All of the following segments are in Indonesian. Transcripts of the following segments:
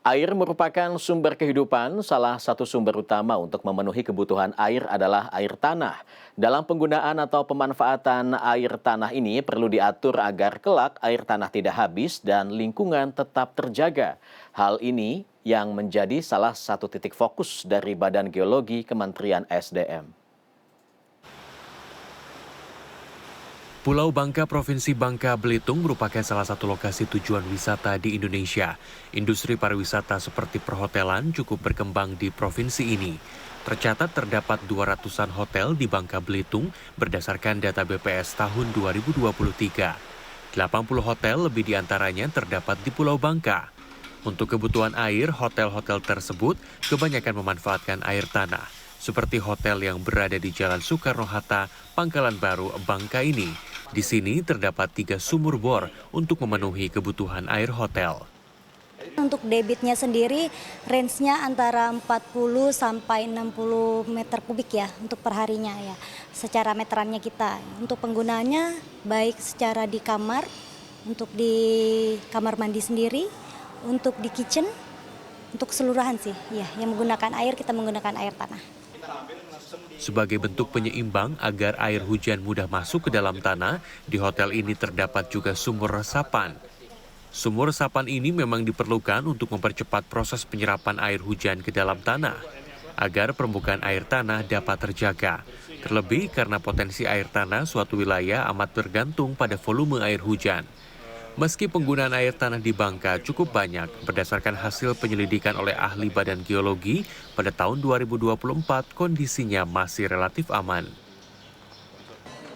Air merupakan sumber kehidupan. Salah satu sumber utama untuk memenuhi kebutuhan air adalah air tanah. Dalam penggunaan atau pemanfaatan air tanah ini perlu diatur agar kelak air tanah tidak habis dan lingkungan tetap terjaga. Hal ini yang menjadi salah satu titik fokus dari Badan Geologi Kementerian SDM. Pulau Bangka, Provinsi Bangka Belitung merupakan salah satu lokasi tujuan wisata di Indonesia. Industri pariwisata seperti perhotelan cukup berkembang di provinsi ini. Tercatat terdapat 200-an hotel di Bangka Belitung berdasarkan data BPS tahun 2023. 80 hotel lebih diantaranya terdapat di Pulau Bangka. Untuk kebutuhan air, hotel-hotel tersebut kebanyakan memanfaatkan air tanah, seperti hotel yang berada di Jalan Soekarno-Hatta, Pangkalan Baru, Bangka ini. Di sini terdapat 3 sumur bor untuk memenuhi kebutuhan air hotel. Untuk debitnya sendiri, range-nya antara 40 sampai 60 meter kubik ya untuk perharinya ya. Secara meterannya kita. Untuk penggunaannya baik secara di kamar, untuk di kamar mandi sendiri, untuk di kitchen, untuk keseluruhan sih. Ya, yang menggunakan air kita menggunakan air tanah. Sebagai bentuk penyeimbang agar air hujan mudah masuk ke dalam tanah, di hotel ini terdapat juga sumur resapan. Sumur resapan ini memang diperlukan untuk mempercepat proses penyerapan air hujan ke dalam tanah, agar permukaan air tanah dapat terjaga. Terlebih karena potensi air tanah suatu wilayah amat bergantung pada volume air hujan. Meski penggunaan air tanah di Bangka cukup banyak, berdasarkan hasil penyelidikan oleh ahli Badan Geologi, pada tahun 2024 kondisinya masih relatif aman.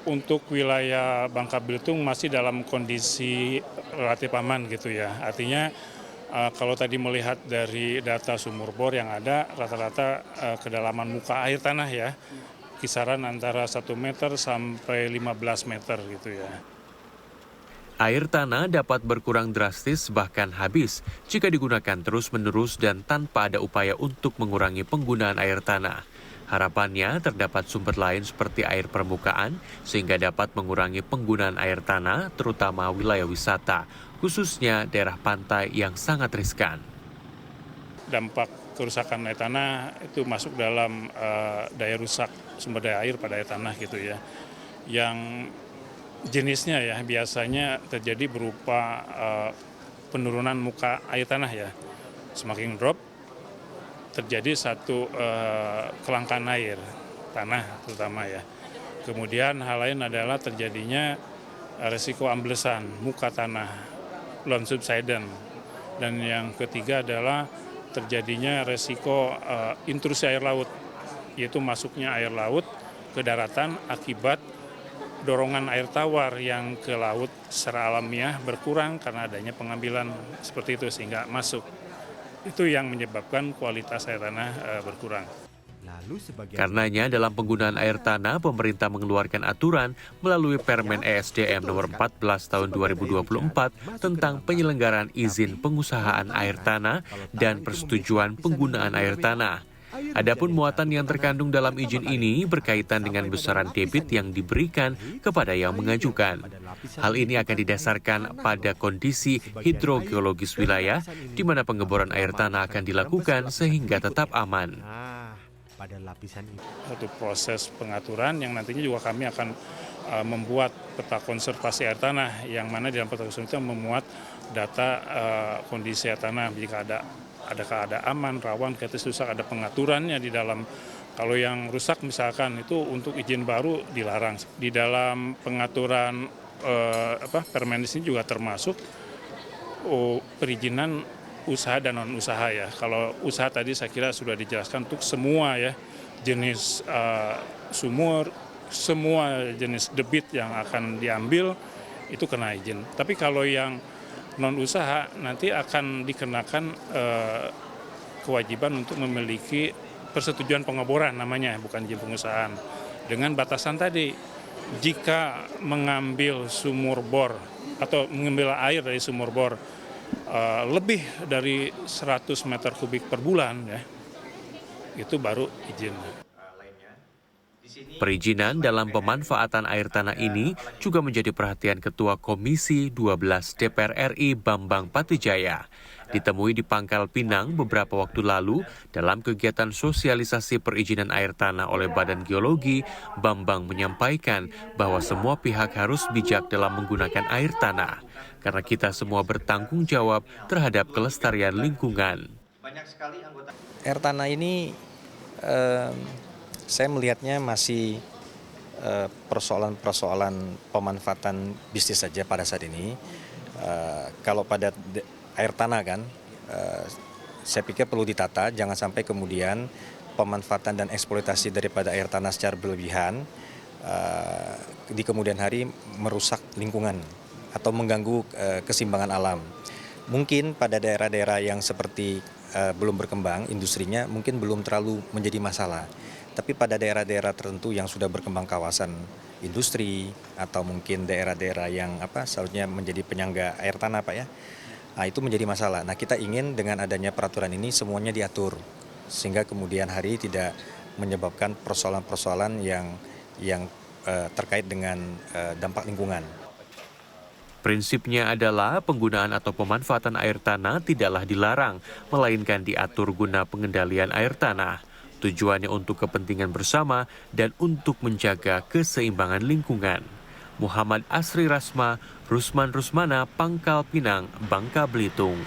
Untuk wilayah Bangka Belitung masih dalam kondisi relatif aman gitu ya. Artinya kalau tadi melihat dari data sumur bor yang ada, rata-rata kedalaman muka air tanah ya, kisaran antara 1 meter sampai 15 meter gitu ya. Air tanah dapat berkurang drastis bahkan habis jika digunakan terus-menerus dan tanpa ada upaya untuk mengurangi penggunaan air tanah. Harapannya terdapat sumber lain seperti air permukaan sehingga dapat mengurangi penggunaan air tanah terutama wilayah wisata, khususnya daerah pantai yang sangat riskan. Dampak kerusakan air tanah itu masuk dalam daya rusak sumber daya air pada air tanah gitu ya. Yang jenisnya ya biasanya terjadi berupa penurunan muka air tanah ya. Semakin drop terjadi satu kelangkaan air tanah terutama ya. Kemudian hal lain adalah terjadinya resiko amblesan muka tanah, loan subsidence. Dan yang ketiga adalah terjadinya resiko intrusi air laut, yaitu masuknya air laut ke daratan akibat dorongan air tawar yang ke laut secara alamiah berkurang karena adanya pengambilan seperti itu sehingga masuk. Itu yang menyebabkan kualitas air tanah berkurang. Karenanya dalam penggunaan air tanah, pemerintah mengeluarkan aturan melalui Permen ESDM nomor 14 tahun 2024 tentang penyelenggaraan izin pengusahaan air tanah dan persetujuan penggunaan air tanah. Adapun muatan yang terkandung dalam izin ini berkaitan dengan besaran debit yang diberikan kepada yang mengajukan. Hal ini akan didasarkan pada kondisi hidrogeologis wilayah di mana pengeboran air tanah akan dilakukan sehingga tetap aman. Satu proses pengaturan yang nantinya juga kami akan membuat peta konservasi air tanah yang mana di dalam peta konservasi itu memuat data kondisi air tanah jika ada aman, rawan, kritis, rusak, ada pengaturannya di dalam. Kalau yang rusak misalkan itu untuk izin baru dilarang. Di dalam pengaturan Permen ini juga termasuk perizinan usaha dan non usaha ya. Kalau usaha tadi saya kira sudah dijelaskan untuk semua ya jenis sumur, semua jenis debit yang akan diambil itu kena izin. Tapi kalau yang non usaha nanti akan dikenakan kewajiban untuk memiliki persetujuan pengeboran namanya, bukan izin pengusahaan. Dengan batasan tadi, jika mengambil sumur bor atau mengambil air dari sumur bor lebih dari 100 meter kubik per bulan ya, itu baru izin. Perizinan dalam pemanfaatan air tanah ini juga menjadi perhatian Ketua Komisi 12 DPR RI Bambang Patijaya. Ditemui di Pangkal Pinang beberapa waktu lalu dalam kegiatan sosialisasi perizinan air tanah oleh Badan Geologi, Bambang menyampaikan bahwa semua pihak harus bijak dalam menggunakan air tanah, karena kita semua bertanggung jawab terhadap kelestarian lingkungan. Air tanah ini saya melihatnya masih persoalan-persoalan pemanfaatan bisnis saja pada saat ini. Kalau pada air tanah kan, saya pikir perlu ditata, jangan sampai kemudian pemanfaatan dan eksploitasi daripada air tanah secara berlebihan di kemudian hari merusak lingkungan atau mengganggu keseimbangan alam. Mungkin pada daerah-daerah yang seperti belum berkembang industrinya mungkin belum terlalu menjadi masalah. Tapi pada daerah-daerah tertentu yang sudah berkembang kawasan industri atau mungkin daerah-daerah yang seharusnya menjadi penyangga air tanah Pak ya, nah, itu menjadi masalah. Nah kita ingin dengan adanya peraturan ini semuanya diatur sehingga kemudian hari tidak menyebabkan persoalan-persoalan yang terkait dengan dampak lingkungan. Prinsipnya adalah penggunaan atau pemanfaatan air tanah tidaklah dilarang, melainkan diatur guna pengendalian air tanah. Tujuannya untuk kepentingan bersama dan untuk menjaga keseimbangan lingkungan. Muhammad Asri Rasma, Rusman Rusmana, Pangkal Pinang, Bangka Belitung.